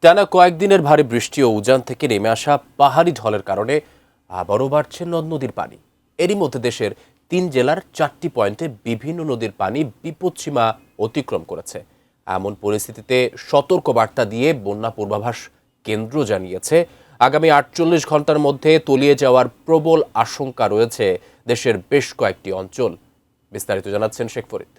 টানা কয়েকদিনের ভারী বৃষ্টি ও উজান থেকে নেমে আসা পাহাড়ি ঢলের কারণে আবারও বাড়ছে নদ নদীর পানি। এরই মধ্যে দেশের ৩ জেলার ৪টি পয়েন্টে বিভিন্ন নদীর পানি বিপদসীমা অতিক্রম করেছে। এমন পরিস্থিতিতে সতর্কবার্তা দিয়ে বন্যা পূর্বাভাস কেন্দ্র জানিয়েছে, আগামী ৪৮ ঘন্টার মধ্যে তলিয়ে যাওয়ার প্রবল আশঙ্কা রয়েছে দেশের বেশ কয়েকটি অঞ্চল। বিস্তারিত জানাচ্ছেন শেখ ফরিদ।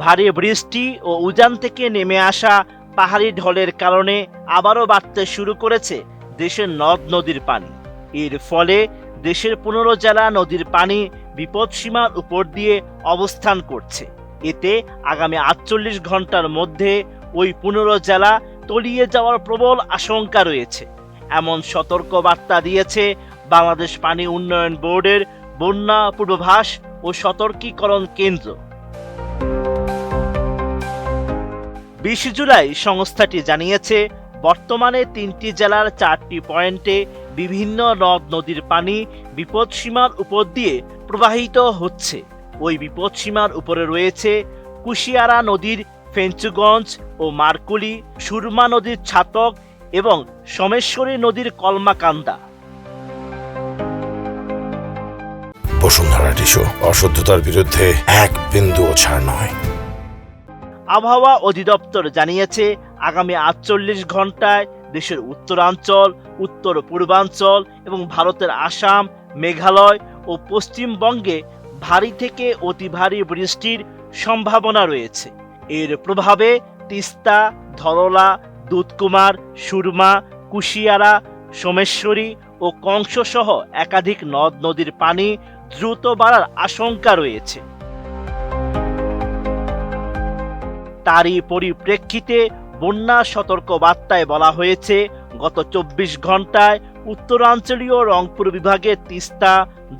ভারী বৃষ্টি ও উজান থেকে নেমে আসা পাহাড়ি ঢলের কারণে আবারও বাড়তে শুরু করেছে দেশের নদ নদীর পানি। এর ফলে দেশের ১৫ জেলা নদীর পানি বিপদসীমার উপর দিয়ে অবস্থান করছে। এতে আগামী ৪৮ ঘন্টার মধ্যে ওই ১৫ জেলা তলিয়ে যাওয়ার প্রবল আশঙ্কা রয়েছে, এমন সতর্ক বার্তা দিয়েছে বাংলাদেশ পানি উন্নয়ন বোর্ডের বন্যা পূর্বাভাস ও সতর্কীকরণ কেন্দ্র। ২০ জুলাই সংস্থাটি জানিয়েছে, বর্তমানে ৩টি জেলার ৪টি পয়েন্টে বিভিন্ন নদ নদীর পানি বিপদসীমার উপর দিয়ে প্রবাহিত হচ্ছে। ওই বিপদসীমার উপরে রয়েছে কুশিয়ারা নদীর ফেঞ্চুগঞ্জ ও মারকুলি, সুরমা নদীর ছাতক এবং সোমেশ্বরী নদীর কলমাকান্দা। বসুন্ধরা টিস্যু, অশুদ্ধতার বিরুদ্ধে এক বিন্দুও ছাড় নয়। আবহাওয়া অধিদপ্তর জানিয়েছে, আগামী ৪৮ ঘন্টায় দেশের উত্তরাঞ্চল, উত্তর পূর্বাঞ্চল এবং ভারতের আসাম, মেঘালয় ও পশ্চিমবঙ্গে ভারী থেকে অতি ভারী বৃষ্টির সম্ভাবনা রয়েছে। এর প্রভাবে তিস্তা, ধরলা, দুধকুমার, সুরমা, কুশিয়ারা, সোমেশ্বরী ও কংস সহ একাধিক নদ নদীর পানি দ্রুত বাড়ার আশঙ্কা রয়েছে। তারই পরিপ্রেক্ষিতে বন্যা সতর্ক বার্তায় বলা হয়েছে, গত ২৪ ঘন্টায় উত্তরাঞ্চলীয় রংপুর বিভাগের তিস্তা,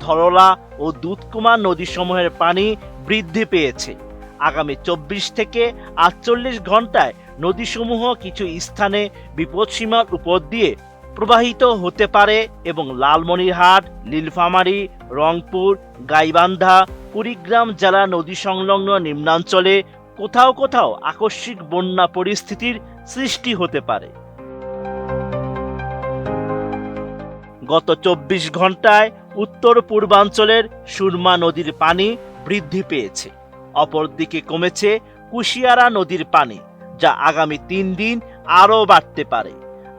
ধরলা ও দুধকুমার নদীসমূহের পানি বৃদ্ধি পেয়েছে। আগামী ২৪ থেকে ৪৮ ঘন্টায় নদীসমূহ কিছু স্থানে বিপদসীমার উপর দিয়ে প্রবাহিত হতে পারে এবং লালমনিরহাট, নীলফামারী, রংপুর, গাইবান্ধা, কুড়িগ্রাম জেলা নদী সংলগ্ন নিম্নাঞ্চলে কোথাও কোথাও আকস্মিক বন্যা পরিস্থিতির সৃষ্টি হতে পারে। গত ২৪ ঘন্টায় উত্তর পূর্বাঞ্চলের সুরমা নদীর পানি বৃদ্ধি পেয়েছে। অপরদিকে কমেছে কুশিয়ারা নদীর পানি, যা আগামী ৩ দিন আরও বাড়তে পারে।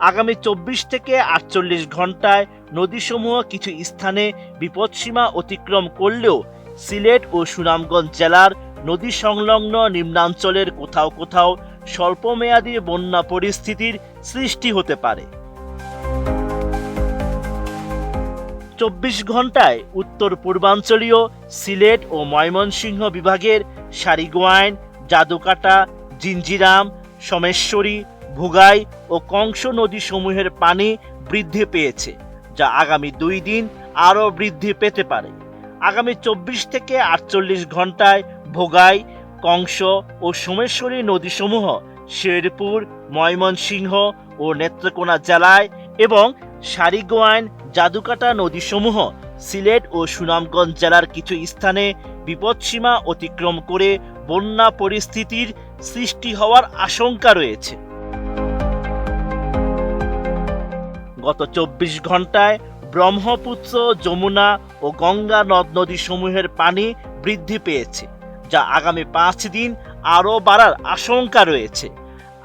আগামী ২৪ থেকে ৪৮ ঘন্টায় নদীসমূহ কিছু স্থানে বিপদসীমা অতিক্রম করলেও সিলেট ও সুনামগঞ্জ জেলার নদী সংলগ্ন নিম্নাঞ্চলের কোথাও কোথাও স্বল্পমেয়াদী বন্যা পরিস্থিতির সৃষ্টি হতে পারে। ২৪ ঘন্টায় উত্তর পূর্বাঞ্চলীয় সিলেট ও ময়মনসিংহ বিভাগের সারিগোয়াইন, জাদুকাটা, জিঞ্জিরাম, সোমেশ্বরী, ভুগাই ও কংস নদীসমূহের পানি বৃদ্ধি পেয়েছে, যা আগামী ২ দিন আরও বৃদ্ধি পেতে পারে। আগামী ২৪ থেকে ৪৮ ঘন্টায় ভোগাই, কংস ও সোমেশ্বরী নদীসমূহ শেরপুর, ময়মনসিংহ ও নেত্রকোনা জেলায় এবং সারিগোয়াইন, জাদুকাটা নদীসমূহ সিলেট ও সুনামগঞ্জ জেলার কিছু স্থানে বিপদসীমা অতিক্রম করে বন্যা পরিস্থিতির সৃষ্টি হওয়ার আশঙ্কা রয়েছে। গত ২৪ ঘন্টায় ব্রহ্মপুত্র, যমুনা ও গঙ্গা নদ নদীসমূহের পানি বৃদ্ধি পেয়েছে, যা আগামী ৫ দিন আরও বাড়ার আশঙ্কা রয়েছে।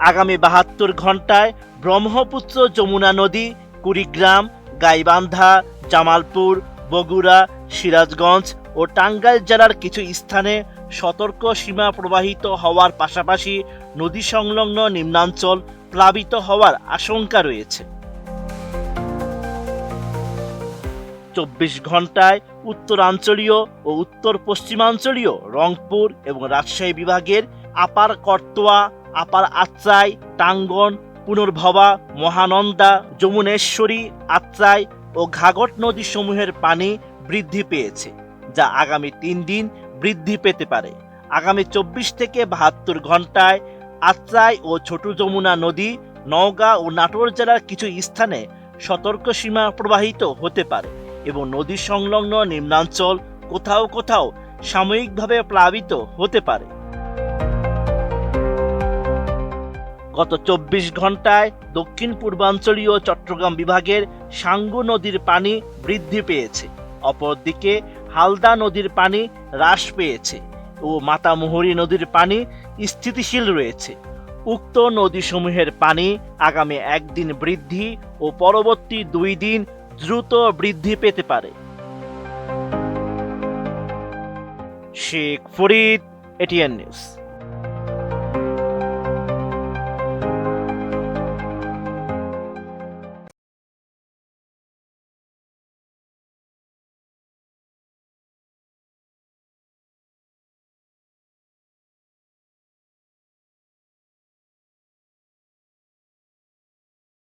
আগামী ৭২ ঘন্টায় ব্রহ্মপুত্র, যমুনা নদী কুড়িগ্রাম, গাইবান্ধা, জামালপুর, বগুড়া, সিরাজগঞ্জ ও টাঙ্গাইল জেলার কিছু স্থানে সতর্ক সীমা প্রবাহিত হওয়ার পাশাপাশি নদী সংলগ্ন নিম্নাঞ্চল প্লাবিত হওয়ার আশঙ্কা রয়েছে। ২৪ ঘন্টায় উত্তরাঞ্চলীয় ও উত্তর পশ্চিমাঞ্চলীয় রংপুর এবং রাজশাহী বিভাগের আপার করতোয়া, আপার আত্রাই, টাঙ্গন, পুনর্ভবা, মহানন্দা, যমুনেশ্বরী, আত্রাই ও ঘাঘট নদীসমূহের পানি বৃদ্ধি পেয়েছে, যা আগামী ৩ দিন বৃদ্ধি পেতে পারে। আগামী ২৪ থেকে ৭২ ঘন্টায় আত্রাই ও ছোট যমুনা নদী নওগাঁ ও নাটোর জেলার কিছু স্থানে সতর্ক সীমা প্রবাহিত হতে পারে এবং নদী সংলগ্ন নিম্নাঞ্চল কোথাও কোথাও সাময়িকভাবে প্লাবিত হতে পারে। গত ২৪ ঘন্টায় দক্ষিণ পূর্বাঞ্চলীয় চট্টগ্রাম বিভাগের সাঙ্গু নদীর পানি বৃদ্ধি পেয়েছে, অপরদিকে হালদা নদীর পানি হ্রাস পেয়েছে ও মাতামুহুরী নদীর পানি স্থিতিশীল রয়েছে। উক্ত নদীসমূহের পানি আগামী একদিন বৃদ্ধি ও পরবর্তী ২ দিন দ্রুত বৃদ্ধি পেতে পারে। Sheikh Farid, ATN news.